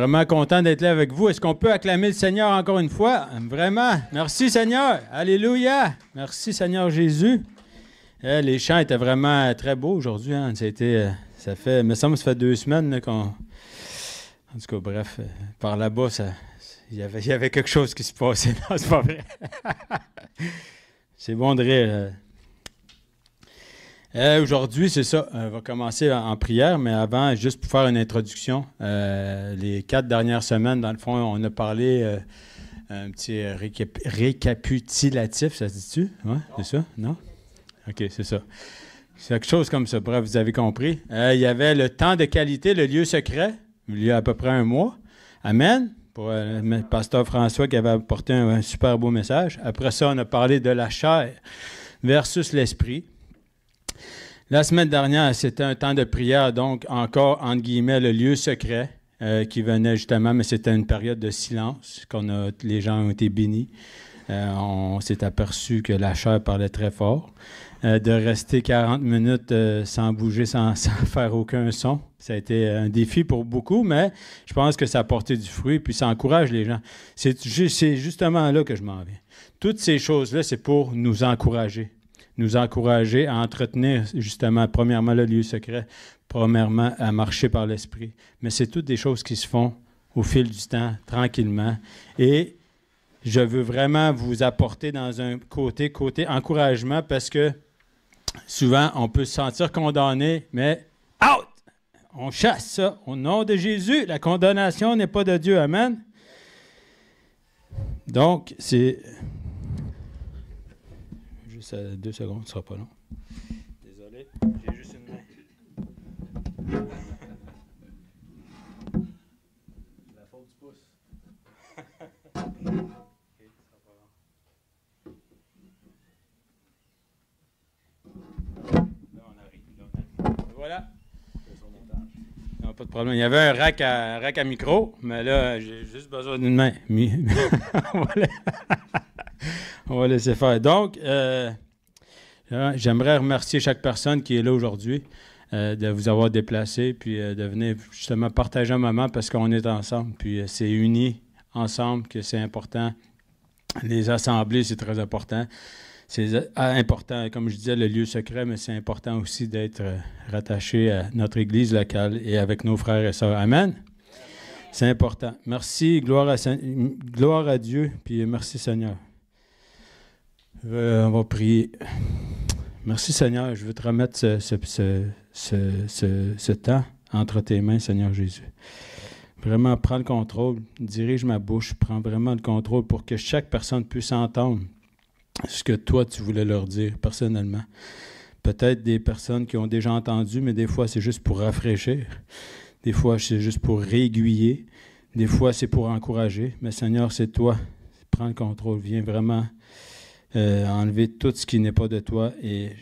vraiment content d'être là avec vous. Est-ce qu'on peut acclamer le Seigneur encore une fois? Vraiment. Merci Seigneur. Alléluia. Merci Seigneur Jésus. Les chants étaient vraiment très beaux aujourd'hui. Hein. Ça fait 2 semaines là, qu'on... En tout cas, bref, par là-bas, il y avait quelque chose qui se passait. Non, c'est pas vrai. C'est bon de rire. Aujourd'hui, c'est ça. On va commencer en prière, mais avant, juste pour faire une introduction, les 4 dernières semaines, dans le fond, on a parlé un petit récapitulatif, ça se dit-tu? Oui, c'est ça? Non? OK, c'est ça. C'est quelque chose comme ça. Bref, vous avez compris. Il y avait le temps de qualité, le lieu secret, il y a à peu près 1 mois. Amen. Pour le pasteur François qui avait apporté un super beau message. Après ça, on a parlé de la chair versus l'esprit. La semaine dernière, c'était un temps de prière, donc encore, entre guillemets, le lieu secret qui venait justement, mais c'était une période de silence, les gens ont été bénis. On s'est aperçu que la chair parlait très fort. De rester 40 minutes sans bouger, sans faire aucun son. Ça a été un défi pour beaucoup, mais je pense que ça a porté du fruit, puis ça encourage les gens. C'est justement là que je m'en viens. Toutes ces choses-là, c'est pour nous encourager à entretenir justement, premièrement, le lieu secret, premièrement, à marcher par l'esprit. Mais c'est toutes des choses qui se font au fil du temps, tranquillement. Et je veux vraiment vous apporter dans un côté encouragement parce que souvent, on peut se sentir condamné, mais out! On chasse ça au nom de Jésus. La condamnation n'est pas de Dieu. Amen. Donc, c'est... Juste 2 secondes, ce ne sera pas long. Désolé, j'ai juste une main. La faute du pouce. Voilà. Non, pas de problème. Il y avait un rack à micro, mais là, j'ai juste besoin d'une main. On va laisser faire. Donc, j'aimerais remercier chaque personne qui est là aujourd'hui de vous avoir déplacé, puis de venir justement partager un moment parce qu'on est ensemble. Puis c'est unis ensemble que c'est important. Les assemblées, c'est très important. C'est important, comme je disais, le lieu secret, mais c'est important aussi d'être rattaché à notre Église locale et avec nos frères et sœurs. Amen? C'est important. Merci, gloire à Dieu, puis merci Seigneur. On va prier. Merci Seigneur, je veux te remettre ce temps entre tes mains, Seigneur Jésus. Vraiment, prends le contrôle, dirige ma bouche, prends vraiment le contrôle pour que chaque personne puisse entendre ce que toi, tu voulais leur dire personnellement. Peut-être des personnes qui ont déjà entendu, mais des fois, c'est juste pour rafraîchir. Des fois, c'est juste pour réaiguiller. Des fois, c'est pour encourager. Mais Seigneur, c'est toi. Prends le contrôle. Viens vraiment enlever tout ce qui n'est pas de toi et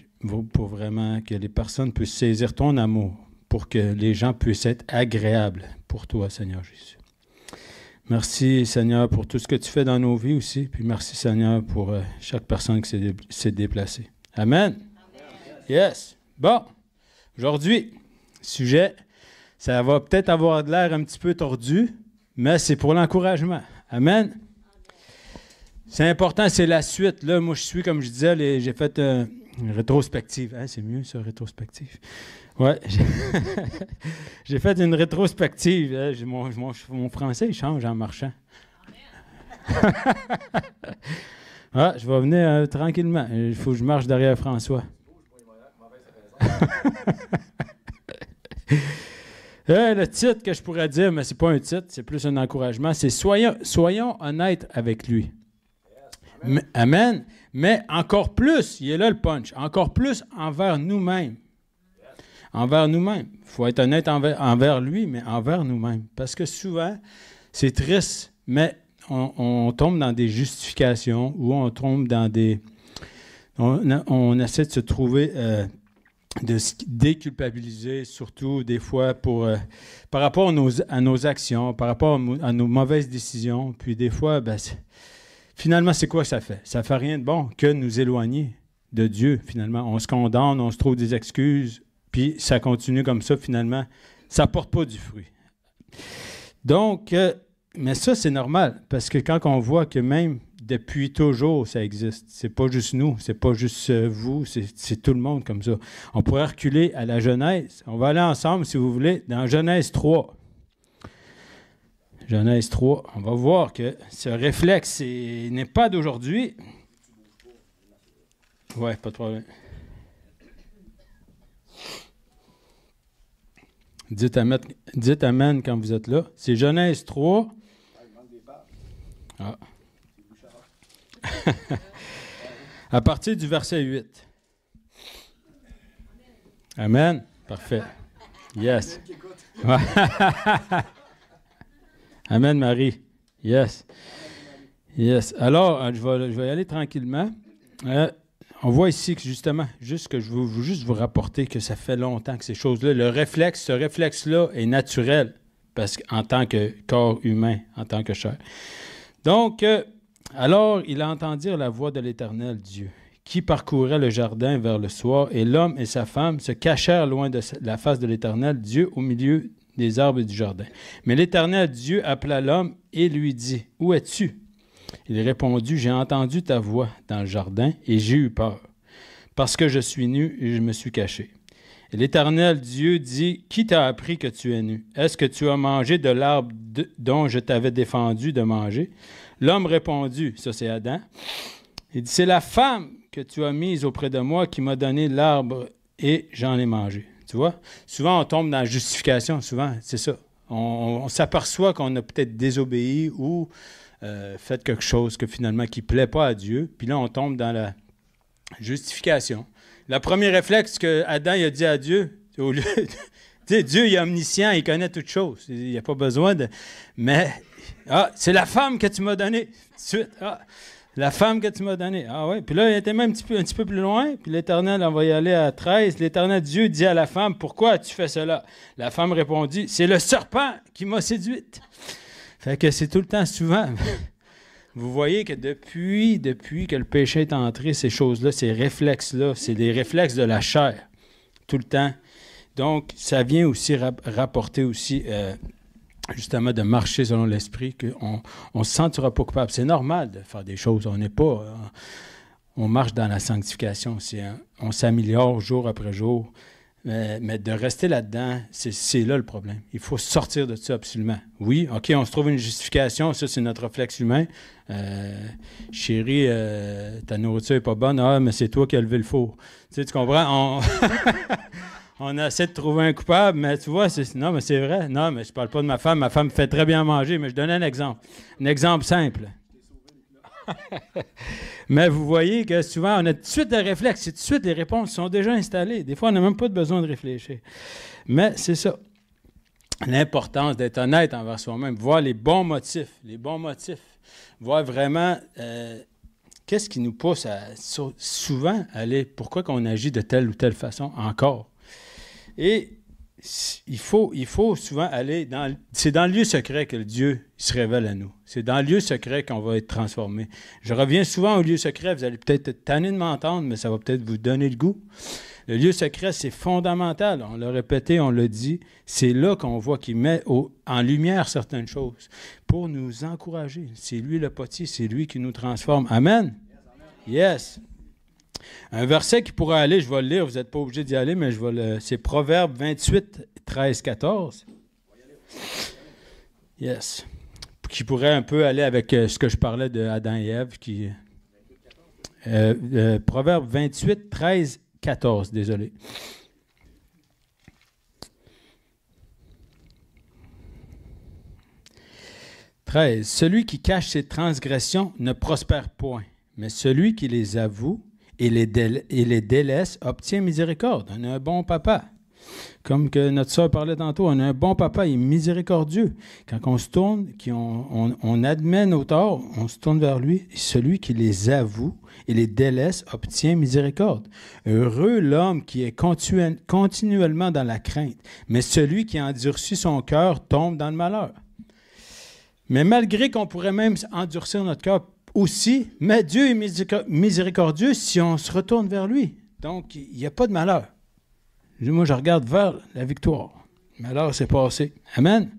pour vraiment que les personnes puissent saisir ton amour pour que les gens puissent être agréables pour toi, Seigneur Jésus. Merci, Seigneur, pour tout ce que tu fais dans nos vies aussi. Puis merci, Seigneur, pour chaque personne qui s'est déplacée. Amen. Yes. Bon. Aujourd'hui, sujet, ça va peut-être avoir de l'air un petit peu tordu, mais c'est pour l'encouragement. Amen. C'est important, c'est la suite. Là, moi, je suis, comme je disais, j'ai fait une rétrospective. Hein, c'est mieux, ça, rétrospective. Oui, j'ai fait une rétrospective. Mon français, il change en marchant. Je vais venir tranquillement. Il faut que je marche derrière François. Le titre que je pourrais dire, mais ce n'est pas un titre, c'est plus un encouragement, c'est soyons honnêtes avec lui. Amen. Mais encore plus, il est là le punch, encore plus envers nous-mêmes. Envers nous-mêmes. Il faut être honnête envers lui, mais envers nous-mêmes. Parce que souvent, c'est triste, mais on tombe dans des justifications ou on tombe dans des... On essaie de se trouver, de se déculpabiliser, surtout des fois par rapport à nos actions, par rapport à nos mauvaises décisions. Puis des fois, finalement, c'est quoi ça fait? Ça ne fait rien de bon que nous éloigner de Dieu, finalement. On se condamne, on se trouve des excuses. Puis ça continue comme ça, finalement. Ça ne porte pas du fruit. Donc, mais ça, c'est normal, parce que quand on voit que même depuis toujours, ça existe, c'est pas juste nous, c'est pas juste vous, c'est tout le monde comme ça. On pourrait reculer à la Genèse. On va aller ensemble, si vous voulez, dans Genèse 3. Genèse 3, on va voir que ce réflexe n'est pas d'aujourd'hui. Oui, pas de problème. Dites Amen quand vous êtes là. C'est Genèse 3. Ah. À partir du verset 8. Amen. Parfait. Yes. Amen, Marie. Yes. Yes. Alors, je vais y aller tranquillement. On voit ici que justement, je veux juste vous rapporter que ça fait longtemps que ces choses-là, ce réflexe-là est naturel parce qu'en tant que corps humain, en tant que chair. Donc, alors il entendit la voix de l'Éternel Dieu, qui parcourait le jardin vers le soir, et l'homme et sa femme se cachèrent loin de la face de l'Éternel Dieu au milieu des arbres du jardin. Mais l'Éternel Dieu appela l'homme et lui dit, « Où es-tu? » Il répondit, « J'ai entendu ta voix dans le jardin et j'ai eu peur, parce que je suis nu et je me suis caché. » Et l'Éternel Dieu dit, « Qui t'a appris que tu es nu? Est-ce que tu as mangé de l'arbre dont je t'avais défendu de manger? » L'homme répondit, ça c'est Adam, il dit, « C'est la femme que tu as mise auprès de moi qui m'a donné l'arbre et j'en ai mangé. » Tu vois? Souvent, on tombe dans la justification, souvent, c'est ça. On s'aperçoit qu'on a peut-être désobéi ou fait quelque chose que finalement qui ne plaît pas à Dieu, puis là, on tombe dans la justification. Le premier réflexe que Adam il a dit à Dieu, au lieu de, Dieu il est omniscient, il connaît toutes choses, il n'y a pas besoin de... Mais, c'est la femme que tu m'as donnée. Tout de suite, la femme que tu m'as donnée. Ah oui, puis là, il était même un petit peu plus loin, puis l'Éternel, on va y aller à 13, l'Éternel Dieu dit à la femme, « Pourquoi as-tu fait cela? » La femme répondit, « C'est le serpent qui m'a séduite. » Fait que c'est tout le temps, souvent... Vous voyez que depuis que le péché est entré, ces choses-là, ces réflexes-là, c'est des réflexes de la chair, tout le temps. Donc, ça vient aussi rapporter aussi, justement, de marcher selon l'esprit, qu'on ne se sentira pas coupable. C'est normal de faire des choses. On n'est pas... on marche dans la sanctification aussi. Hein? On s'améliore jour après jour. Mais de rester là-dedans, c'est là le problème. Il faut sortir de ça absolument. Oui, OK, on se trouve une justification, ça c'est notre réflexe humain. Chérie, ta nourriture n'est pas bonne, mais c'est toi qui as levé le four. Tu comprends? On essaie de trouver un coupable, mais tu vois, non, mais c'est vrai. Non, mais je ne parle pas de ma femme. Ma femme fait très bien manger, mais je donne un exemple. Un exemple simple. Mais vous voyez que souvent, on a tout de suite des réflexes, tout de suite les réponses sont déjà installées. Des fois, on n'a même pas besoin de réfléchir. Mais c'est ça. L'importance d'être honnête envers soi-même, voir les bons motifs, voir vraiment qu'est-ce qui nous pousse à souvent aller, pourquoi qu'on agit de telle ou telle façon encore. Et il faut souvent aller c'est dans le lieu secret que Dieu se révèle à nous. C'est dans le lieu secret qu'on va être transformé. Je reviens souvent au lieu secret, vous allez peut-être être tanné de m'entendre, mais ça va peut-être vous donner le goût. Le lieu secret, c'est fondamental. On l'a répété, on l'a dit. C'est là qu'on voit qu'il met en lumière certaines choses pour nous encourager. C'est lui le potier, c'est lui qui nous transforme. Amen? Yes. Un verset qui pourrait aller, je vais le lire, vous n'êtes pas obligé d'y aller, mais c'est Proverbe 28, 13, 14. Yes. Qui pourrait un peu aller avec ce que je parlais de Adam et Ève. Proverbe 28, 13, 14, désolé. « 13. Celui qui cache ses transgressions ne prospère point, mais celui qui les avoue et les délaisse obtient miséricorde. » On a un bon papa. Comme que notre soeur parlait tantôt, on a un bon papa, il est miséricordieux. Quand on se tourne, on admet nos torts, on se tourne vers lui, et celui qui les avoue et les délaisse obtient miséricorde. Heureux l'homme qui est continuellement dans la crainte, mais celui qui endurcit son cœur tombe dans le malheur. Mais malgré qu'on pourrait même endurcir notre cœur aussi, mais Dieu est miséricordieux si on se retourne vers lui. Donc, il n'y a pas de malheur. Moi, je regarde vers la victoire. Le malheur s'est passé. Amen.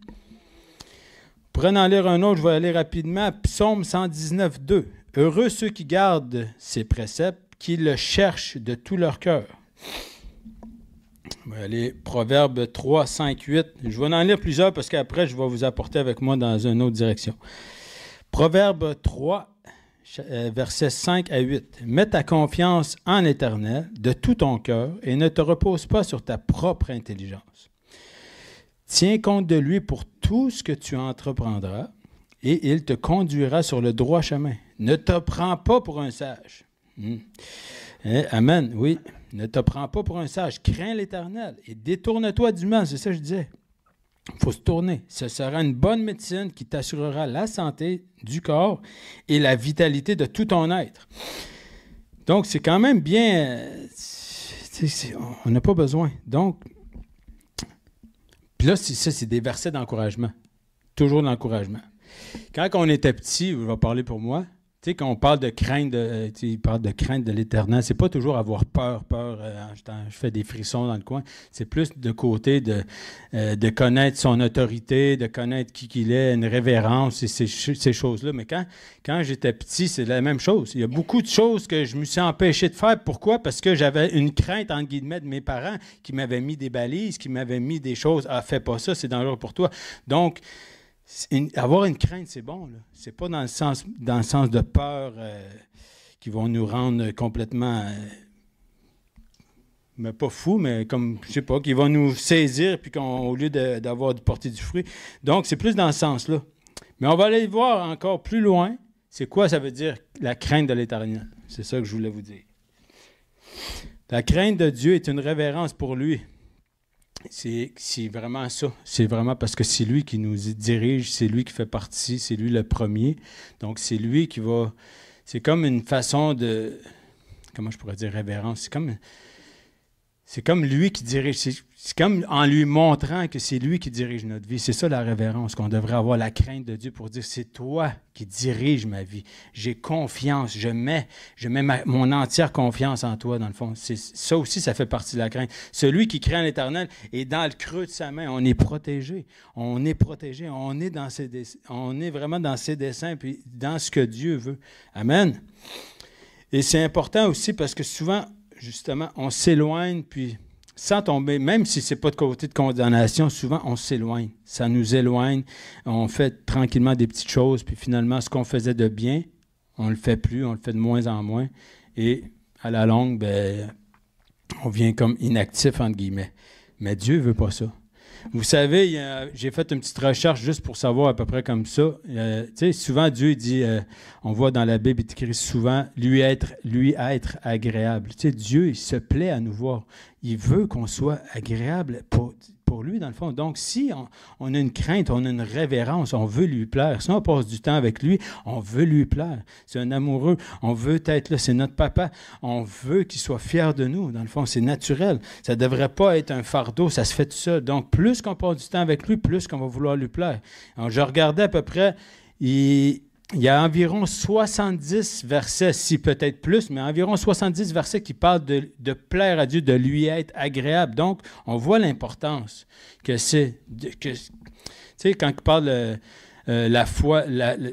pourrais en lire un autre, je vais aller rapidement. Psaume 119, 2. Heureux ceux qui gardent ses préceptes, qui le cherchent de tout leur cœur. On va aller Proverbe 3, 5, 8. Je vais en lire plusieurs parce qu'après, je vais vous apporter avec moi dans une autre direction. Proverbe 3, versets 5 à 8. Mets ta confiance en l'Éternel de tout ton cœur et ne te repose pas sur ta propre intelligence. Tiens compte de lui pour tout ce que tu entreprendras et il te conduira sur le droit chemin. Ne te prends pas pour un sage. Amen, oui. Ne te prends pas pour un sage. Crains l'Éternel et détourne-toi du mal. C'est ça que je disais. Il faut se tourner. Ce sera une bonne médecine qui t'assurera la santé du corps et la vitalité de tout ton être. Donc, c'est quand même bien... on n'a pas besoin. Donc, puis là, c'est des versets d'encouragement. Toujours de l'encouragement. Quand on était petit, je vais parler pour moi, tu sais, quand on parle de crainte de l'Éternel, c'est pas toujours avoir peur, je fais des frissons dans le coin. C'est plus de côté de connaître son autorité, de connaître qui qu'il est, une révérence et ces choses-là. Mais quand j'étais petit, c'est la même chose. Il y a beaucoup de choses que je me suis empêché de faire. Pourquoi? Parce que j'avais une crainte, entre guillemets, de mes parents qui m'avaient mis des balises, qui m'avaient mis des choses. Ah, fais pas ça, c'est dangereux pour toi. Donc, avoir une crainte, c'est bon. Ce n'est pas dans le sens de peur qui vont nous rendre complètement, mais pas fous, mais comme, je sais pas, qui vont nous saisir puis au lieu d'avoir de porter du fruit. Donc, c'est plus dans ce sens-là. Mais on va aller voir encore plus loin. C'est quoi ça veut dire la crainte de l'Éternel? C'est ça que je voulais vous dire. La crainte de Dieu est une révérence pour lui. C'est vraiment ça. C'est vraiment parce que c'est lui qui nous dirige, c'est lui qui fait partie, c'est lui le premier. Donc, c'est lui qui va... C'est comme une façon de... Comment je pourrais dire révérence? C'est comme lui qui dirige. C'est comme en lui montrant que c'est lui qui dirige notre vie. C'est ça la révérence, qu'on devrait avoir la crainte de Dieu pour dire, c'est toi qui dirige ma vie. J'ai confiance, je mets mon entière confiance en toi, dans le fond. Ça aussi, ça fait partie de la crainte. Celui qui craint l'Éternel est dans le creux de sa main. On est protégé. On est protégé. On est vraiment dans ses desseins puis dans ce que Dieu veut. Amen. Et c'est important aussi parce que souvent, justement, on s'éloigne, puis sans tomber, même si ce n'est pas de côté de condamnation, souvent on s'éloigne. Ça nous éloigne. On fait tranquillement des petites choses, puis finalement, ce qu'on faisait de bien, on ne le fait plus, on le fait de moins en moins. Et à la longue, ben, on vient comme inactif, entre guillemets. Mais Dieu ne veut pas ça. Vous savez, j'ai fait une petite recherche juste pour savoir à peu près comme ça. Tu sais, souvent, Dieu dit, on voit dans la Bible, il écrit souvent, lui être agréable. Tu sais, Dieu, il se plaît à nous voir. Il veut qu'on soit agréable pour lui, dans le fond. Donc, si on a une crainte, on a une révérence, on veut lui plaire. Si on passe du temps avec lui, on veut lui plaire. C'est un amoureux. On veut être là. C'est notre papa. On veut qu'il soit fier de nous. Dans le fond, c'est naturel. Ça ne devrait pas être un fardeau. Ça se fait tout ça. Donc, plus qu'on passe du temps avec lui, plus qu'on va vouloir lui plaire. Alors, je regardais à peu près... Il y a environ 70 versets, si peut-être plus, mais environ 70 versets qui parlent de plaire à Dieu, de lui être agréable. Donc, on voit l'importance que c'est. Tu sais, quand il parle la foi,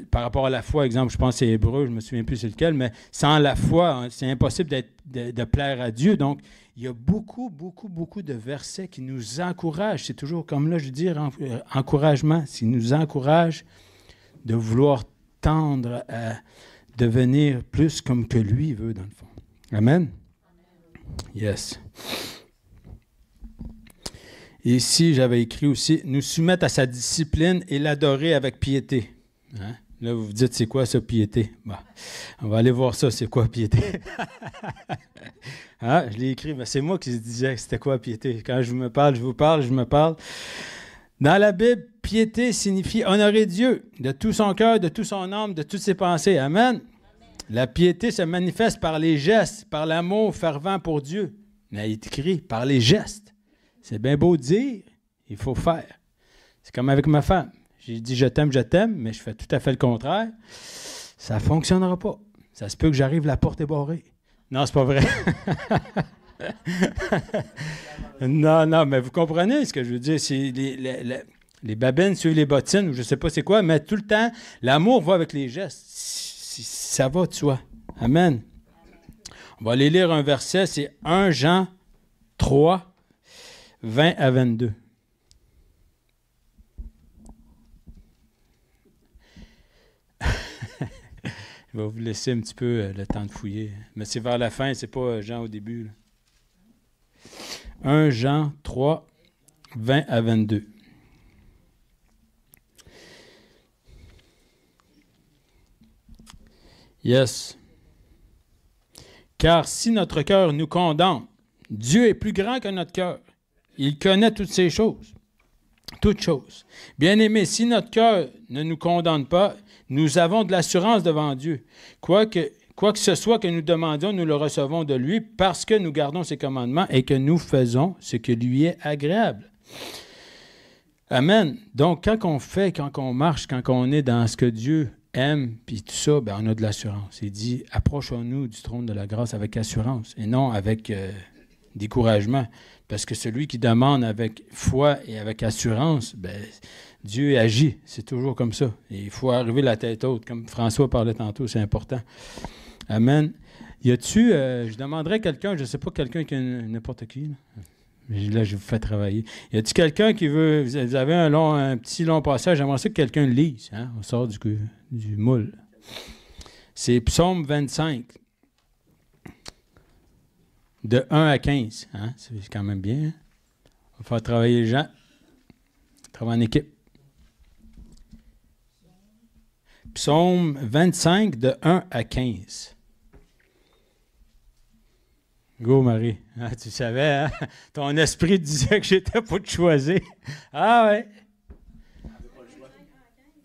par rapport à la foi, exemple, je pense que c'est Hébreu, je ne me souviens plus c'est lequel, mais sans la foi, c'est impossible de plaire à Dieu. Donc, il y a beaucoup de versets qui nous encouragent. C'est toujours comme là, je veux dire, encouragement. Ça nous encourage de vouloir tendre à devenir plus comme que lui veut, dans le fond. Amen? Yes. Et ici, j'avais écrit aussi, nous soumettre à sa discipline et l'adorer avec piété. Hein? Là, vous vous dites, c'est quoi ça, piété? Bon, on va aller voir ça, c'est quoi, piété? Hein? Je l'ai écrit, mais c'est moi qui disais que c'était quoi, piété. Quand je me parle, je vous parle, je me parle. Dans la Bible, piété signifie honorer Dieu de tout son cœur, de toute son âme, de toutes ses pensées. Amen. Amen. La piété se manifeste par les gestes, par l'amour fervent pour Dieu. Mais il est écrit par les gestes. C'est bien beau de dire, il faut faire. C'est comme avec ma femme. J'ai dit je t'aime, mais je fais tout à fait le contraire. Ça ne fonctionnera pas. Ça se peut que j'arrive, la porte est barrée. Non, c'est pas vrai. Non, mais vous comprenez ce que je veux dire. C'est Les babines suivent les bottines, ou je ne sais pas c'est quoi, mais tout le temps, l'amour va avec les gestes. Ça va de soi. Amen. On va aller lire un verset, c'est 1 Jean 3, 20 à 22. Je vais vous laisser un petit peu le temps de fouiller. Mais c'est vers la fin, c'est pas Jean au début. Là. 1 Jean 3, 20 à 22. Yes. Car si notre cœur nous condamne, Dieu est plus grand que notre cœur. Il connaît toutes ces choses. Toutes choses. Bien-aimés, si notre cœur ne nous condamne pas, nous avons de l'assurance devant Dieu. Quoi que ce soit que nous demandions, nous le recevons de lui parce que nous gardons ses commandements et que nous faisons ce qui lui est agréable. Amen. Donc, quand on marche, quand on est dans ce que Dieu aime, puis tout ça, ben, on a de l'assurance. Il dit, approchons-nous du trône de la grâce avec assurance et non avec découragement. Parce que celui qui demande avec foi et avec assurance, ben, Dieu agit. C'est toujours comme ça. Et il faut arriver la tête haute. Comme François parlait tantôt, c'est important. Amen. Y a-tu, je demanderais à quelqu'un, je ne sais pas, quelqu'un qui a n'importe qui, là, je vous fais travailler. Y a-t-il quelqu'un qui veut, vous avez un petit long passage, j'aimerais ça que quelqu'un le lise. Hein? On sort du moule. C'est Psaume 25. De 1 à 15. Hein? C'est quand même bien. Hein? On va faire travailler les gens. Travailler en équipe. Psaume 25, de 1 à 15. Go, Marie. Ah, tu savais, hein? Ton esprit disait que j'étais pour te choisir. Ah, ouais.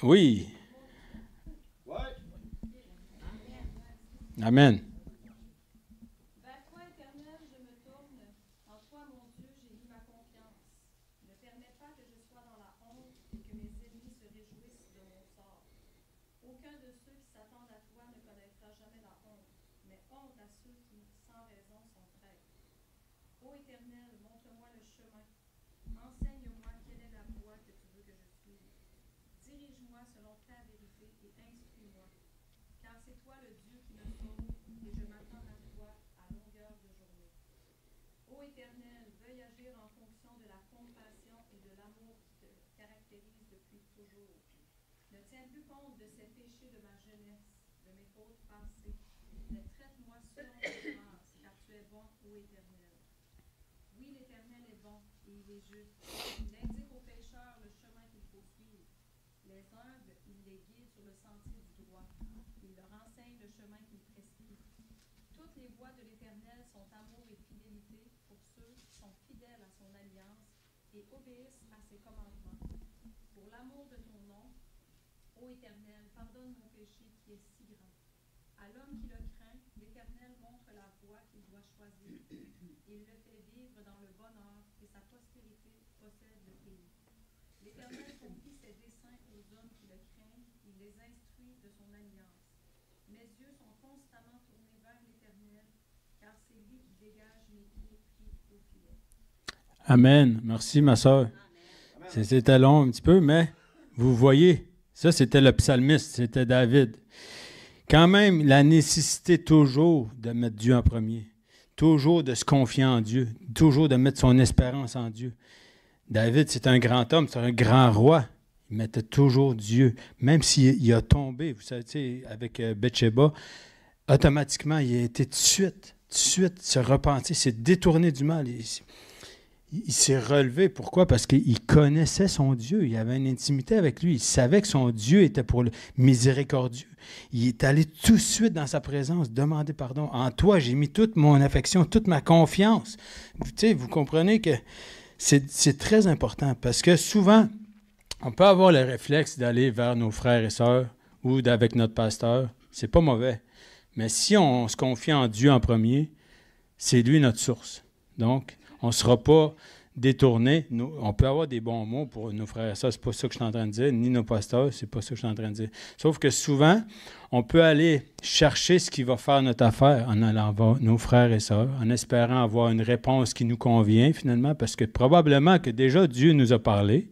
Oui. Amen. Amen. Merci, ma soeur. C'était long un petit peu, mais vous voyez, ça, c'était le psalmiste, c'était David. Quand même, la nécessité toujours de mettre Dieu en premier, toujours de se confier en Dieu, toujours de mettre son espérance en Dieu. David, c'est un grand homme, c'est un grand roi. Il mettait toujours Dieu. Même s'il a tombé, vous savez, avec Bathsheba, automatiquement, il a été tout de suite se repentir, s'est détourné du mal. Il s'est relevé. Pourquoi? Parce qu'il connaissait son Dieu. Il avait une intimité avec lui. Il savait que son Dieu était pour le miséricordieux. Il est allé tout de suite dans sa présence, demander pardon. En toi, j'ai mis toute mon affection, toute ma confiance. Vous comprenez que c'est très important parce que souvent, on peut avoir le réflexe d'aller vers nos frères et sœurs ou avec notre pasteur. C'est pas mauvais. Mais si on se confie en Dieu en premier, c'est lui notre source. Donc, on ne sera pas détourné. On peut avoir des bons mots pour nos frères et sœurs, c'est pas ça que je suis en train de dire, ni nos pasteurs, c'est pas ça que je suis en train de dire. Sauf que souvent, on peut aller chercher ce qui va faire notre affaire en allant voir nos frères et sœurs, en espérant avoir une réponse qui nous convient finalement, parce que probablement que déjà Dieu nous a parlé,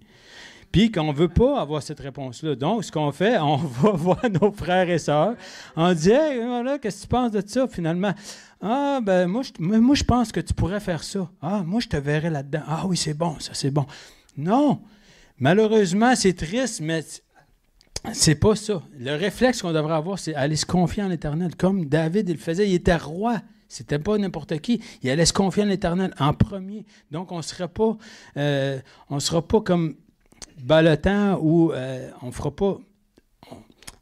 Puis qu'on ne veut pas avoir cette réponse-là. Donc, ce qu'on fait, on va voir nos frères et sœurs. On dit, hey, voilà, qu'est-ce que tu penses de ça, finalement? Ah, ben, moi, je pense que tu pourrais faire ça. Ah, moi, je te verrais là-dedans. Ah oui, c'est bon, ça, c'est bon. Non. Malheureusement, c'est triste, mais c'est pas ça. Le réflexe qu'on devrait avoir, c'est aller se confier en l'Éternel. Comme David, il le faisait, il était roi. C'était pas n'importe qui. Il allait se confier en l'Éternel en premier. Donc, on ne sera pas comme ballottant ou on fera pas.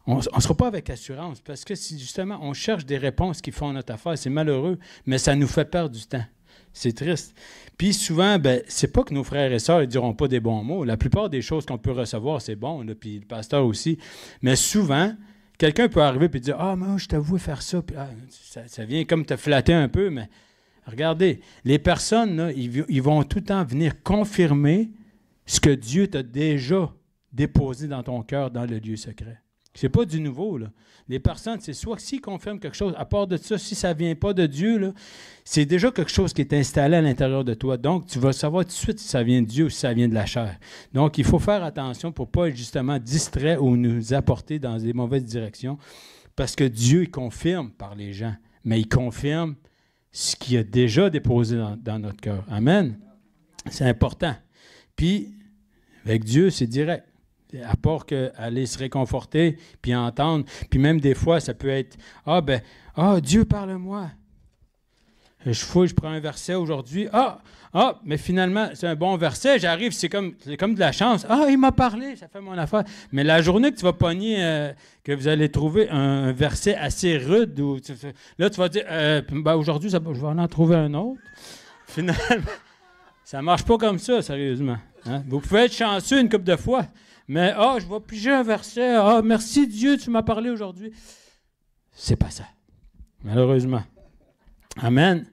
On ne sera pas avec assurance parce que si justement on cherche des réponses qui font notre affaire, c'est malheureux, mais ça nous fait perdre du temps. C'est triste. Puis souvent, c'est pas que nos frères et sœurs ne diront pas des bons mots. La plupart des choses qu'on peut recevoir, c'est bon, là, puis le pasteur aussi. Mais souvent, quelqu'un peut arriver et dire « Ah, moi, je t'avoue faire ça. » Puis, ça vient comme te flatter un peu, mais regardez, les personnes, là, ils vont tout le temps venir confirmer ce que Dieu t'a déjà déposé dans ton cœur, dans le lieu secret. C'est pas du nouveau, là. Les personnes, c'est soit que s'ils confirment quelque chose, à part de ça, si ça ne vient pas de Dieu, là, c'est déjà quelque chose qui est installé à l'intérieur de toi. Donc, tu vas savoir tout de suite si ça vient de Dieu ou si ça vient de la chair. Donc, il faut faire attention pour ne pas être justement distrait ou nous apporter dans des mauvaises directions, parce que Dieu, il confirme par les gens, mais il confirme ce qu'il a déjà déposé dans notre cœur. Amen. C'est important. Puis, avec Dieu, c'est direct. À part qu'aller se réconforter, puis entendre. Puis même des fois, ça peut être « Dieu, parle-moi. Je prends un verset aujourd'hui. Mais finalement, c'est un bon verset. J'arrive, c'est comme de la chance. Ah, il m'a parlé, ça fait mon affaire. » Mais la journée que tu vas pogner, que vous allez trouver un verset assez rude, là, tu vas dire aujourd'hui, je vais en trouver un autre. Finalement, ça ne marche pas comme ça, sérieusement. Hein? Vous pouvez être chanceux une couple de fois. Mais, je vais piger un verset. Merci Dieu, tu m'as parlé aujourd'hui. C'est pas ça, malheureusement. Amen.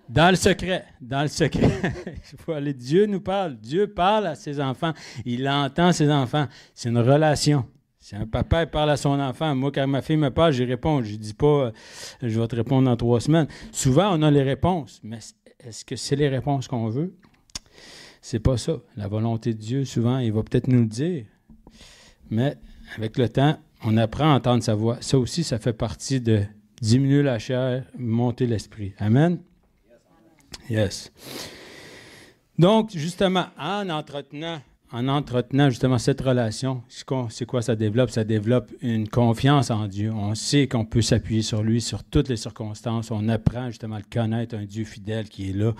Dans le secret, il faut aller. Dieu nous parle. Dieu parle à ses enfants. Il entend ses enfants. C'est une relation. Si un papa parle à son enfant, moi, quand ma fille me parle, j'y réponds. Je ne dis pas, je vais te répondre dans 3 semaines. Souvent, on a les réponses. Mais est-ce que c'est les réponses qu'on veut? C'est pas ça. La volonté de Dieu, souvent, il va peut-être nous le dire. Mais avec le temps, on apprend à entendre sa voix. Ça aussi, ça fait partie de diminuer la chair, monter l'esprit. Amen? Yes. Donc, justement, en entretenant justement cette relation, c'est quoi ça développe? Ça développe une confiance en Dieu. On sait qu'on peut s'appuyer sur lui, sur toutes les circonstances. On apprend justement à le connaître, un Dieu fidèle qui est là,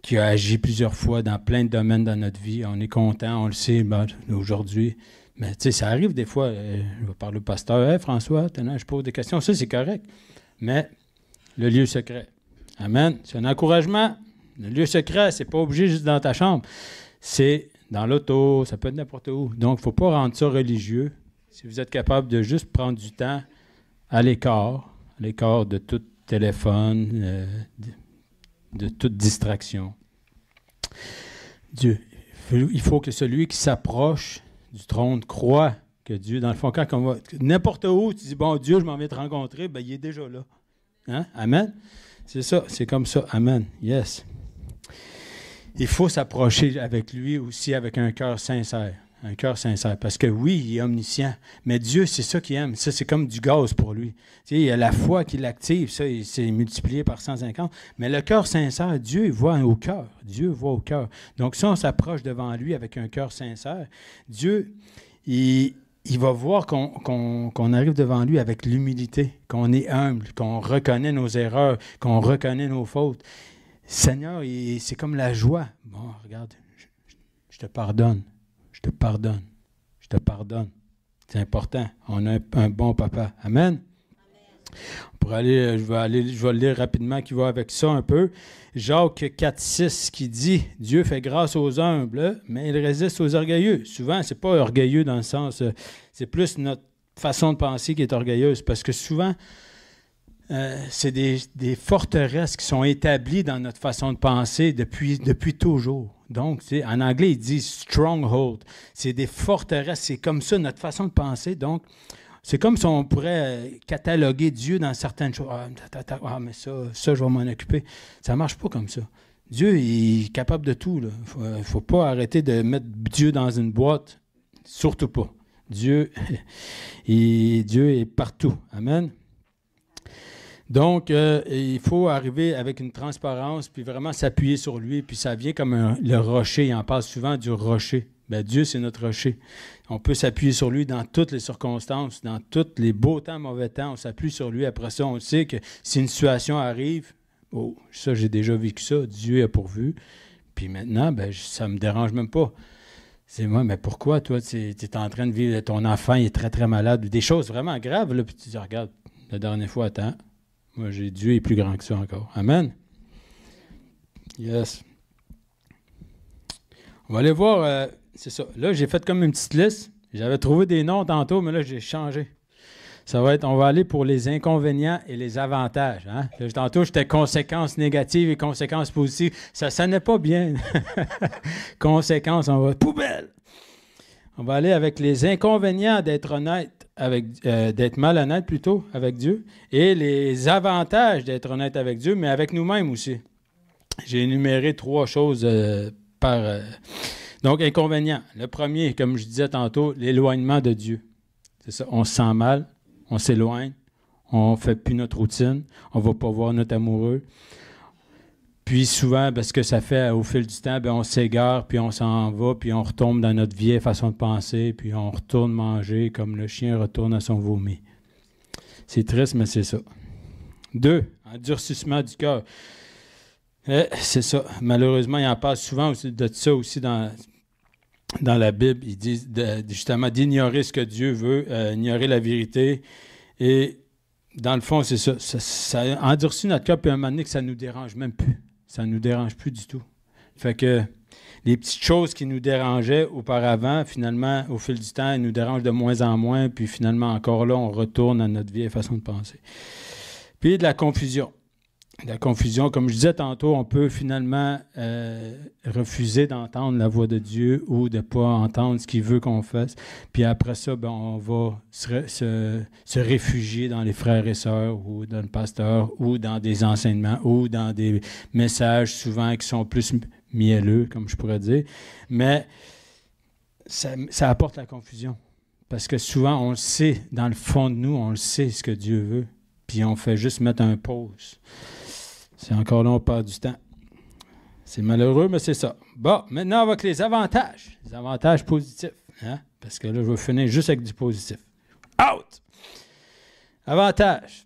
qui a agi plusieurs fois dans plein de domaines dans notre vie. On est content, on le sait aujourd'hui. Mais tu sais, ça arrive des fois, je vais parler au pasteur, « Hey François, je pose des questions. » Ça, c'est correct. Mais le lieu secret. Amen. C'est un encouragement. Le lieu secret, c'est pas obligé juste dans ta chambre. C'est dans l'auto, ça peut être n'importe où. Donc, il ne faut pas rendre ça religieux. Si vous êtes capable de juste prendre du temps à l'écart de tout téléphone, de toute distraction. Dieu, il faut que celui qui s'approche du trône croit que Dieu, dans le fond, quand on va n'importe où, tu dis, bon, Dieu, je m'en vais te rencontrer, bien, il est déjà là. Hein? Amen? C'est ça, c'est comme ça. Amen. Yes. Il faut s'approcher avec lui aussi avec un cœur sincère. Un cœur sincère. Parce que oui, il est omniscient, mais Dieu, c'est ça qu'il aime. Ça, c'est comme du gaz pour lui. Tu sais, il y a la foi qui l'active, ça, c'est multiplié par 150. Mais le cœur sincère, Dieu, il voit au cœur. Dieu voit au cœur. Donc, si on s'approche devant lui avec un cœur sincère, Dieu, il va voir qu'on arrive devant lui avec l'humilité, qu'on est humble, qu'on reconnaît nos erreurs, qu'on reconnaît nos fautes. Seigneur, c'est comme la joie. Bon, regarde, je te pardonne. Je te pardonne. Je te pardonne. C'est important. On a un bon papa. Amen. Pour aller, je vais le lire rapidement qui va avec ça un peu. Jacques 4,6 qui dit « Dieu fait grâce aux humbles, mais il résiste aux orgueilleux. » Souvent, ce n'est pas orgueilleux dans le sens, c'est plus notre façon de penser qui est orgueilleuse, parce que souvent, c'est des forteresses qui sont établies dans notre façon de penser depuis toujours. Donc, en anglais, ils disent « stronghold ». C'est des forteresses, c'est comme ça notre façon de penser. Donc, c'est comme si on pourrait cataloguer Dieu dans certaines choses. Ah, mais ça, je vais m'en occuper. Ça ne marche pas comme ça. Dieu il est capable de tout. Il ne faut pas arrêter de mettre Dieu dans une boîte Surtout pas. Dieu est partout. Amen. Donc, il faut arriver avec une transparence, puis vraiment s'appuyer sur lui, puis ça vient comme le rocher. Il en parle souvent du rocher. Bien, Dieu, c'est notre rocher. On peut s'appuyer sur lui dans toutes les circonstances, dans tous les beaux temps, mauvais temps. On s'appuie sur lui. Après ça, on sait que si une situation arrive, oh, ça, j'ai déjà vécu ça, Dieu a pourvu. Puis maintenant, ben, ça ne me dérange même pas. C'est moi, mais pourquoi, toi, tu es en train de vivre, ton enfant il est très, très malade, des choses vraiment graves, là, puis tu dis, regarde, la dernière fois, attends, moi, Dieu est plus grand que ça encore. Amen. Yes. On va aller voir, c'est ça. Là, j'ai fait comme une petite liste. J'avais trouvé des noms tantôt, mais là, j'ai changé. Ça va être, on va aller pour les inconvénients et les avantages. Hein? Là, tantôt, j'étais conséquences négatives et conséquences positives. Ça sonnait pas bien. Conséquences, on va poubelle. On va aller avec les inconvénients d'être honnête d'être malhonnête plutôt avec Dieu et les avantages d'être honnête avec Dieu, mais avec nous-mêmes aussi. J'ai énuméré 3 choses donc, inconvénients. Le premier, comme je disais tantôt, l'éloignement de Dieu. C'est ça, on se sent mal. On s'éloigne, on ne fait plus notre routine, on ne va pas voir notre amoureux. Puis souvent, ce que ça fait au fil du temps, on s'égare, puis on s'en va, puis on retombe dans notre vieille façon de penser, puis on retourne manger comme le chien retourne à son vomi. C'est triste, mais c'est ça. 2, endurcissement du cœur. C'est ça. Malheureusement, il en parle souvent aussi de ça aussi dans la Bible. Ils disent justement d'ignorer ce que Dieu veut, ignorer la vérité. Et dans le fond, c'est ça. Ça endurcit notre cœur, puis à un moment donné que ça ne nous dérange même plus. Ça ne nous dérange plus du tout. Fait que les petites choses qui nous dérangeaient auparavant, finalement, au fil du temps, elles nous dérangent de moins en moins, puis finalement, encore là, on retourne à notre vieille façon de penser. Puis de la confusion. La confusion, comme je disais tantôt, on peut finalement refuser d'entendre la voix de Dieu ou de ne pas entendre ce qu'il veut qu'on fasse. Puis après ça, on va se réfugier dans les frères et sœurs ou dans le pasteur ou dans des enseignements ou dans des messages souvent qui sont plus mielleux, comme je pourrais dire. Mais ça apporte la confusion. Parce que souvent, on le sait, dans le fond de nous, on le sait ce que Dieu veut. Puis on fait juste mettre un pause. C'est encore là, on perd du temps. C'est malheureux, mais c'est ça. Bon, maintenant, avec les avantages. Les avantages positifs. Hein? Parce que là, je vais finir juste avec du positif. Out! Avantages.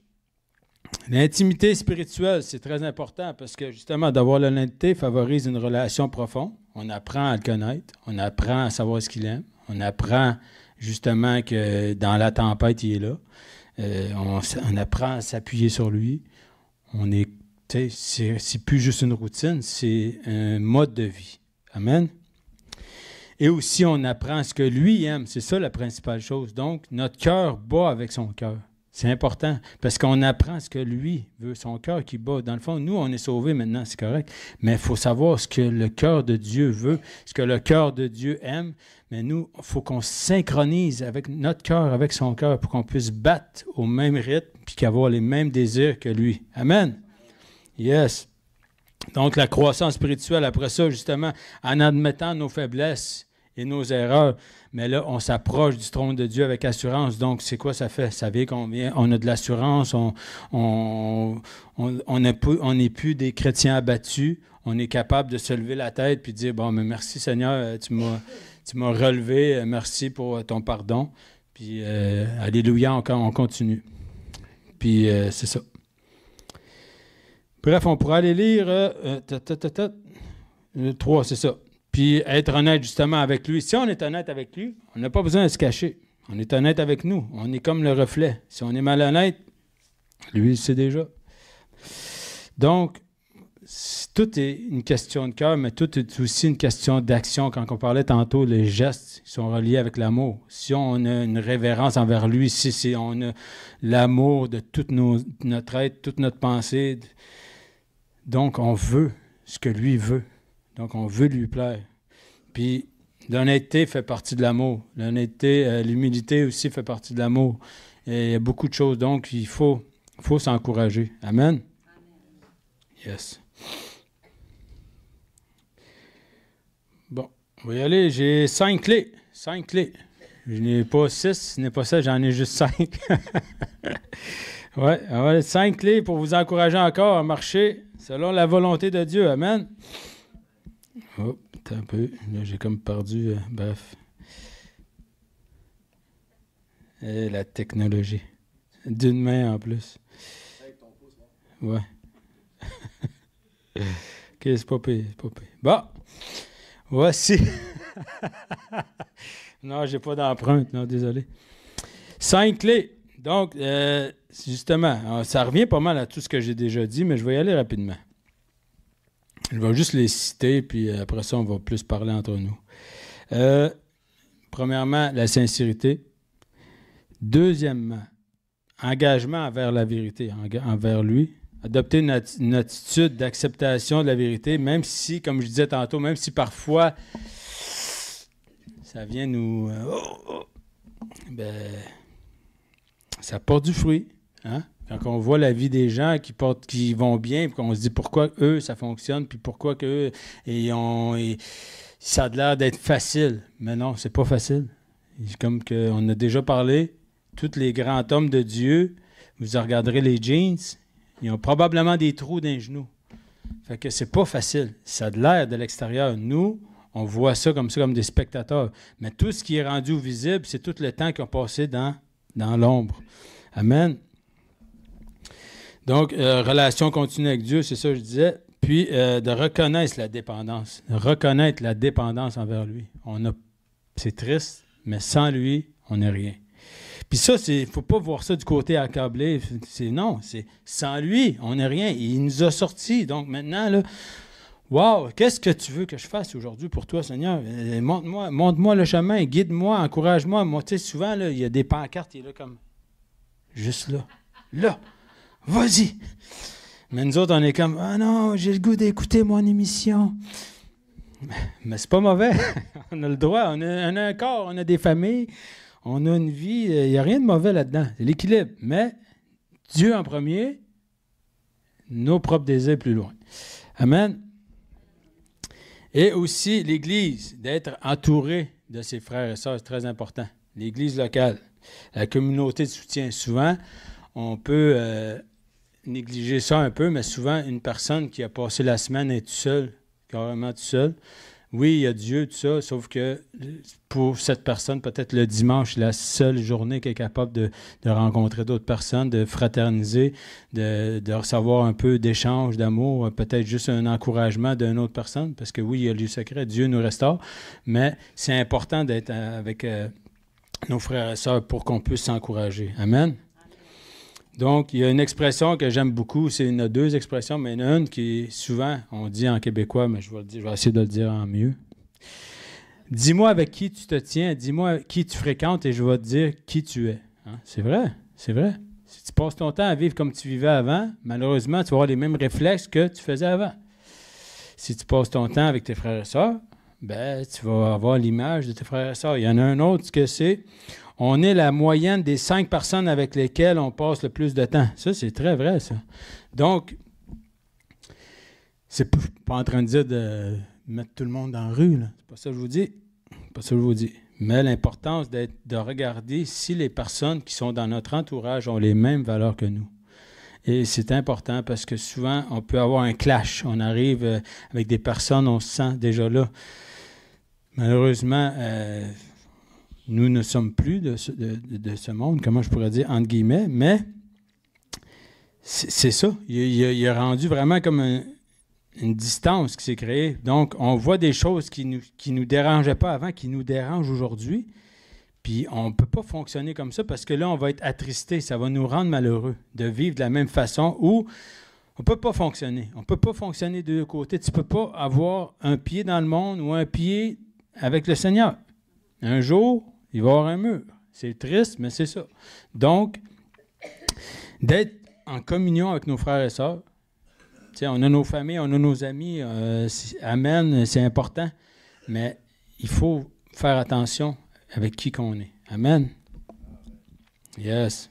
L'intimité spirituelle, c'est très important parce que, justement, d'avoir l'honnêteté favorise une relation profonde. On apprend à le connaître. On apprend à savoir ce qu'il aime. On apprend, justement, que dans la tempête, il est là. On apprend à s'appuyer sur lui. On est c'est plus juste une routine, c'est un mode de vie. Amen. Et aussi, on apprend ce que lui aime. C'est ça la principale chose. Donc, notre cœur bat avec son cœur. C'est important parce qu'on apprend ce que lui veut, son cœur qui bat. Dans le fond, nous, on est sauvés maintenant, c'est correct. Mais il faut savoir ce que le cœur de Dieu veut, ce que le cœur de Dieu aime. Mais nous, il faut qu'on synchronise avec notre cœur, avec son cœur, pour qu'on puisse battre au même rythme puis qu'avoir les mêmes désirs que lui. Amen. Yes. Donc, la croissance spirituelle, après ça, justement, en admettant nos faiblesses et nos erreurs, mais là, on s'approche du trône de Dieu avec assurance. Donc, c'est quoi ça fait? Ça veut qu'on vient, on a de l'assurance, on n'est plus des chrétiens abattus, on est capable de se lever la tête puis de dire, bon, mais merci Seigneur, tu m'as relevé, merci pour ton pardon. Puis, alléluia, on continue. Puis, c'est ça. Bref, on pourra aller lire le 3, c'est ça. Puis être honnête justement avec lui. Si on est honnête avec lui, on n'a pas besoin de se cacher. On est honnête avec nous. On est comme le reflet. Si on est malhonnête, lui, il sait déjà. Donc, tout est une question de cœur, mais tout est aussi une question d'action. Quand on parlait tantôt, les gestes sont reliés avec l'amour. Si on a une révérence envers lui, si on a l'amour de tout notre être, toute notre pensée, donc on veut ce que lui veut. Donc on veut lui plaire. Puis l'honnêteté fait partie de l'amour. L'honnêteté, l'humilité aussi fait partie de l'amour. Et il y a beaucoup de choses. Donc il faut s'encourager. Amen? Yes. Bon, on va y aller. J'ai 5 clés. 5 clés. Je n'ai pas 6, ce n'est pas ça, j'en ai juste 5. Ouais, 5 clés pour vous encourager encore à marcher selon la volonté de Dieu. Amen. Oh, un peu. Là, j'ai comme perdu. Bref. Et la technologie. D'une main en plus. Ouais. OK, c'est pas pire, c'est pas pire. Bon, voici. Non, j'ai pas d'empreinte, non, désolé. 5 clés. Donc, justement, ça revient pas mal à tout ce que j'ai déjà dit, mais je vais y aller rapidement. Je vais juste les citer, puis après ça, on va plus parler entre nous. Premièrement, la sincérité. Deuxièmement, engagement envers la vérité, envers lui. Adopter une attitude d'acceptation de la vérité, même si, comme je disais tantôt, même si parfois ça vient nous... ça porte du fruit. Hein? Quand on voit la vie des gens qui vont bien, puis qu'on se dit pourquoi eux, ça fonctionne, puis pourquoi qu'eux, ça a l'air d'être facile. Mais non, c'est pas facile. Comme on a déjà parlé, tous les grands hommes de Dieu, vous regarderez les jeans, ils ont probablement des trous dans les genoux. Fait que c'est pas facile. Ça a de l'air de l'extérieur. Nous, on voit ça comme des spectateurs. Mais tout ce qui est rendu visible, c'est tout le temps qu'ils ont passé dans l'ombre. Amen. Donc, relation continue avec Dieu, c'est ça que je disais. Puis, de reconnaître la dépendance. Reconnaître la dépendance envers lui. C'est triste, mais sans lui, on n'est rien. Puis ça, il ne faut pas voir ça du côté accablé. Non, c'est sans lui, on n'est rien. Il nous a sortis. Donc maintenant, là, wow, qu'est-ce que tu veux que je fasse aujourd'hui pour toi, Seigneur? Montre-moi le chemin, guide-moi, encourage-moi. Moi, tu sais, souvent, là, il y a des pancartes, il est là comme, juste là. Là, vas-y. Mais nous autres, on est comme, ah non, j'ai le goût d'écouter mon émission. Mais c'est pas mauvais. On a le droit, on a un corps, on a des familles. On a une vie, il n'y a rien de mauvais là-dedans. C'est l'équilibre. Mais Dieu en premier, nos propres désirs plus loin. Amen. Et aussi l'Église, d'être entouré de ses frères et sœurs, c'est très important. L'Église locale, la communauté de soutien. Souvent, on peut négliger ça un peu, mais souvent, une personne qui a passé la semaine est tout seul, carrément tout seul. Oui, il y a Dieu, tout ça, sauf que pour cette personne, peut-être le dimanche, la seule journée qu'elle est capable de rencontrer d'autres personnes, de fraterniser, de recevoir un peu d'échange, d'amour, peut-être juste un encouragement d'une autre personne, parce que oui, il y a le lieu secret, Dieu nous restaure, mais c'est important d'être avec nos frères et sœurs pour qu'on puisse s'encourager. Amen. Donc, il y a une expression que j'aime beaucoup, il y en a deux expressions, mais il y en a une qui, souvent, on dit en québécois, mais je vais essayer de le dire en mieux. Dis-moi avec qui tu te tiens, dis-moi qui tu fréquentes et je vais te dire qui tu es. Hein? C'est vrai, c'est vrai. Si tu passes ton temps à vivre comme tu vivais avant, malheureusement, tu vas avoir les mêmes réflexes que tu faisais avant. Si tu passes ton temps avec tes frères et sœurs, tu vas avoir l'image de tes frères et sœurs. Il y en a un autre que c'est... On est la moyenne des 5 personnes avec lesquelles on passe le plus de temps. Ça, c'est très vrai, ça. Donc, c'est pas en train de dire de mettre tout le monde dans la rue, là. C'est pas ça que je vous dis. C'est pas ça que je vous dis. Mais l'importance de regarder si les personnes qui sont dans notre entourage ont les mêmes valeurs que nous. Et c'est important parce que souvent, on peut avoir un clash. On arrive avec des personnes, on se sent déjà là. Malheureusement, nous ne sommes plus de ce monde, comment je pourrais dire, entre guillemets, mais c'est ça. Il a rendu vraiment comme une distance qui s'est créée. Donc, on voit des choses qui nous dérangeaient pas avant, qui nous dérangent aujourd'hui. Puis, on ne peut pas fonctionner comme ça parce que là, on va être attristé. Ça va nous rendre malheureux de vivre de la même façon où on ne peut pas fonctionner. On ne peut pas fonctionner de deux côtés. Tu ne peux pas avoir un pied dans le monde ou un pied avec le Seigneur. Un jour, il va y avoir un mur. C'est triste, mais c'est ça. Donc, d'être en communion avec nos frères et sœurs. T'sais, on a nos familles, on a nos amis. Amen, c'est important. Mais il faut faire attention avec qui qu'on est. Amen. Yes.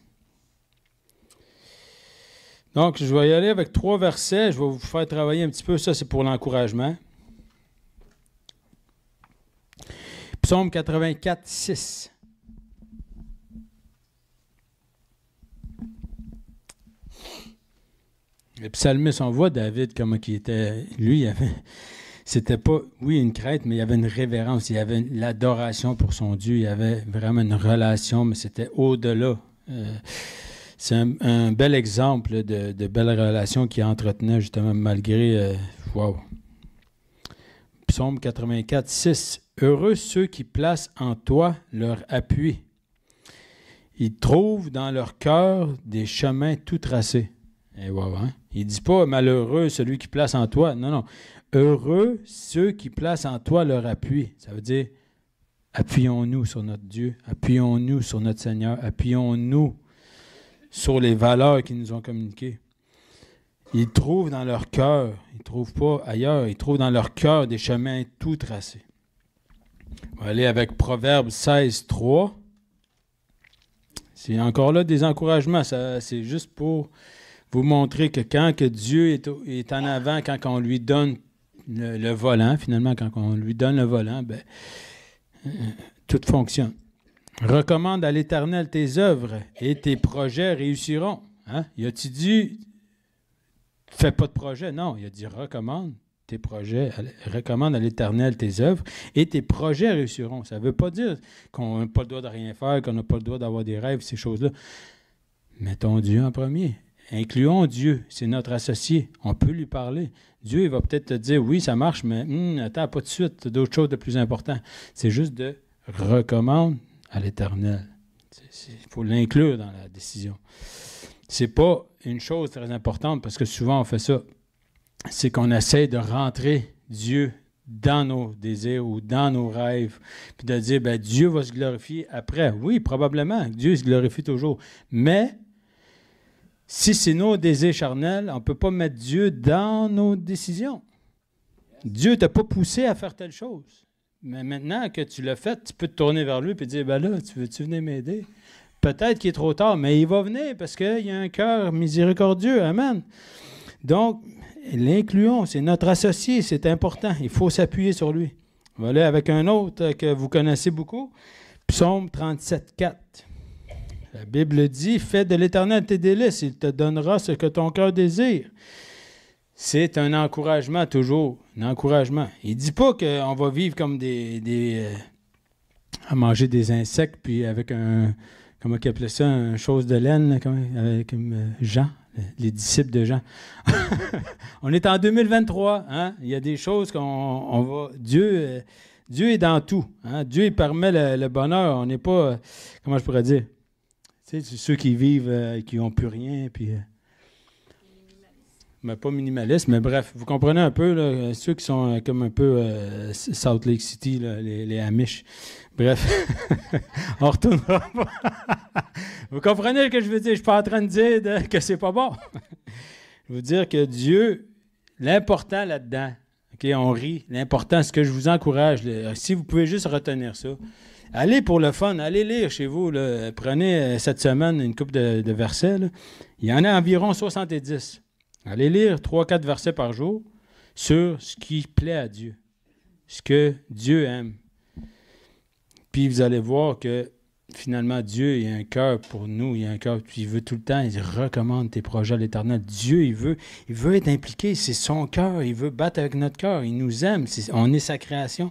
Donc, je vais y aller avec 3 versets. Je vais vous faire travailler un petit peu. Ça, c'est pour l'encouragement. Psaume 84, 6. Le psalmiste, on voit David, comment il était. Lui, il avait. C'était pas, oui, une crainte, mais il y avait une révérence, il y avait l'adoration pour son Dieu, il y avait vraiment une relation, mais c'était au-delà. C'est un bel exemple de belles relations qu'il entretenait justement malgré... wow. Psaume 84, 6. Heureux ceux qui placent en toi leur appui. Ils trouvent dans leur cœur des chemins tout tracés. Et wow, hein? Il ne dit pas malheureux celui qui place en toi. Non, non. Heureux ceux qui placent en toi leur appui. Ça veut dire, appuyons-nous sur notre Dieu, appuyons-nous sur notre Seigneur, appuyons-nous sur les valeurs qu'ils nous ont communiquées. Ils trouvent dans leur cœur, ils ne trouvent pas ailleurs, ils trouvent dans leur cœur des chemins tout tracés. On va aller avec Proverbe 16, 3. C'est encore là des encouragements. C'est juste pour vous montrer que quand que Dieu est en avant, quand on lui donne le volant, finalement, quand on lui donne le volant, ben, tout fonctionne. Recommande à l'Éternel tes œuvres et tes projets réussiront. Hein? Il a-t-il dit, fais pas de projet? Non, il a dit, recommande tes projets, recommande à l'Éternel tes œuvres et tes projets réussiront. Ça ne veut pas dire qu'on n'a pas le droit de rien faire, qu'on n'a pas le droit d'avoir des rêves, ces choses-là. Mettons Dieu en premier. Incluons Dieu, c'est notre associé. On peut lui parler. Dieu, il va peut-être te dire, oui, ça marche, mais attends, pas de suite, tu as d'autres choses de plus importantes. C'est juste de recommande à l'Éternel. Il faut l'inclure dans la décision. C'est pas une chose très importante, parce que souvent on fait ça. C'est qu'on essaie de rentrer Dieu dans nos désirs ou dans nos rêves, puis de dire, ben, Dieu va se glorifier après. Oui, probablement, Dieu se glorifie toujours. Mais si c'est nos désirs charnels, on ne peut pas mettre Dieu dans nos décisions. Dieu ne t'a pas poussé à faire telle chose. Mais maintenant que tu l'as fait, tu peux te tourner vers lui et dire, ben là, tu veux-tu venir m'aider? Peut-être qu'il est trop tard, mais il va venir parce qu'il y a un cœur miséricordieux. Amen. Donc, l'incluons, c'est notre associé, c'est important. Il faut s'appuyer sur lui. On va aller avec un autre que vous connaissez beaucoup, Psaume 37, 4. La Bible dit, « Fais de l'Éternel tes délices, il te donnera ce que ton cœur désire. » C'est un encouragement toujours, un encouragement. Il ne dit pas qu'on va vivre comme à manger des insectes, puis avec comment il appelait ça, une chose de laine, avec Jean, les disciples de Jean. On est en 2023, hein? Il y a des choses qu'on va... Dieu est dans tout. Hein? Dieu il permet le bonheur. On n'est pas... comment je pourrais dire? Tu sais, ceux qui vivent, qui n'ont plus rien, puis... mais pas minimaliste, mais bref, vous comprenez un peu, là, ceux qui sont comme un peu Salt Lake City, là, les Amish. Bref, on retournera pas. Vous comprenez ce que je veux dire? Je ne suis pas en train de dire que c'est pas bon. Je veux dire que Dieu, l'important là-dedans, OK, on rit, l'important, ce que je vous encourage, si vous pouvez juste retenir ça, allez pour le fun, allez lire chez vous, là, prenez cette semaine une couple de versets, là. Il y en a environ 70. Allez lire 3-4 versets par jour sur ce qui plaît à Dieu, ce que Dieu aime. Puis vous allez voir que finalement, Dieu, il a un cœur pour nous, il a un cœur, puis il veut tout le temps, il recommande tes projets à l'Éternel. Dieu, il veut être impliqué, c'est son cœur, il veut battre avec notre cœur, il nous aime, on est sa création.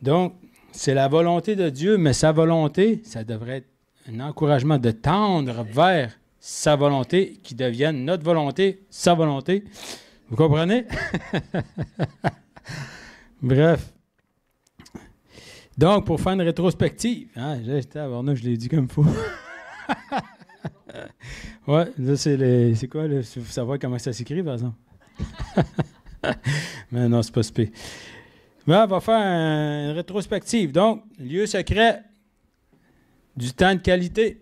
Donc, c'est la volonté de Dieu, mais sa volonté, ça devrait être un encouragement de tendre vers sa volonté, qui devienne notre volonté, sa volonté. Vous comprenez? Bref. Donc, pour faire une rétrospective, hein, je l'ai dit comme il faut. Ouais, là, c'est quoi? Il faut savoir comment ça s'écrit, par exemple. Mais non, c'est pas spé. Mais on va faire une rétrospective. Donc, lieu secret, du temps de qualité.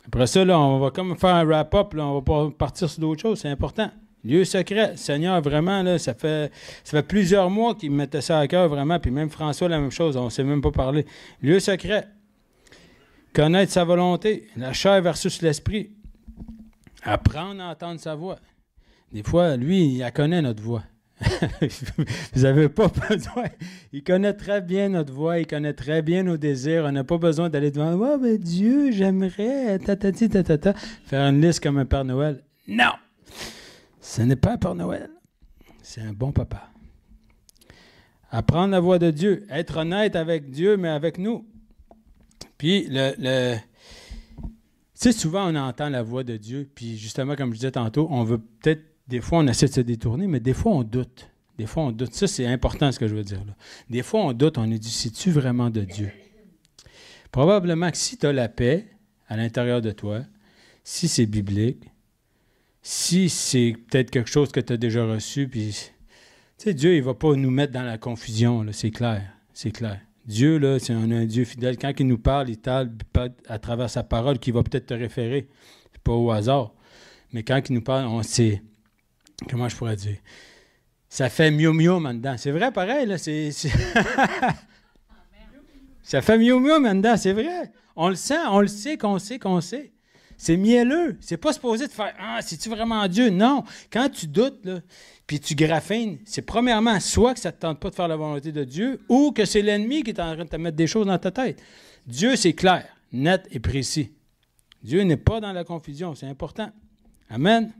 Après ça, là, on va comme faire un wrap-up, là, on va pas partir sur d'autres choses, c'est important. Lieu secret, Seigneur, vraiment, là, ça fait plusieurs mois qu'il me mettait ça à cœur, vraiment, puis même François, la même chose, on ne sait même pas parler. Lieu secret, connaître sa volonté, la chair versus l'esprit, apprendre à entendre sa voix. Des fois, lui, il la connaît, notre voix. Vous n'avez pas besoin. Il connaît très bien notre voix, il connaît très bien nos désirs. On n'a pas besoin d'aller devant. Oh, mais Dieu, j'aimerais, faire une liste comme un Père Noël. Non! Ce n'est pas un Père Noël. C'est un bon papa. Apprendre la voix de Dieu. Être honnête avec Dieu, mais avec nous. Puis, tu sais, souvent, on entend la voix de Dieu. Puis, justement, comme je disais tantôt, on veut peut-être. Des fois, on essaie de se détourner, mais des fois, on doute. Des fois, on doute. Ça, c'est important ce que je veux dire là. Des fois, on doute, on est dit, c'est-tu vraiment de Dieu? Probablement que si tu as la paix à l'intérieur de toi, si c'est biblique, si c'est peut-être quelque chose que tu as déjà reçu, puis, tu sais, Dieu, il ne va pas nous mettre dans la confusion, là, c'est clair, c'est clair. Dieu, là, c'est un Dieu fidèle. Quand il nous parle, il parle à travers sa parole qu'il va peut-être te référer. C'est pas au hasard. Mais quand il nous parle, on sait... Comment je pourrais dire? Ça fait miaou-miaou en dedans. C'est vrai, pareil, là. Ça fait miaou-miaou en dedans, c'est vrai. On le sent, on le sait, qu'on sait. C'est mielleux. C'est pas supposé de faire « Ah, c'est-tu vraiment Dieu? » Non. Quand tu doutes, là, puis tu graffines, c'est premièrement soit que ça ne te tente pas de faire la volonté de Dieu ou que c'est l'ennemi qui est en train de te mettre des choses dans ta tête. Dieu, c'est clair, net et précis. Dieu n'est pas dans la confusion. C'est important. Amen.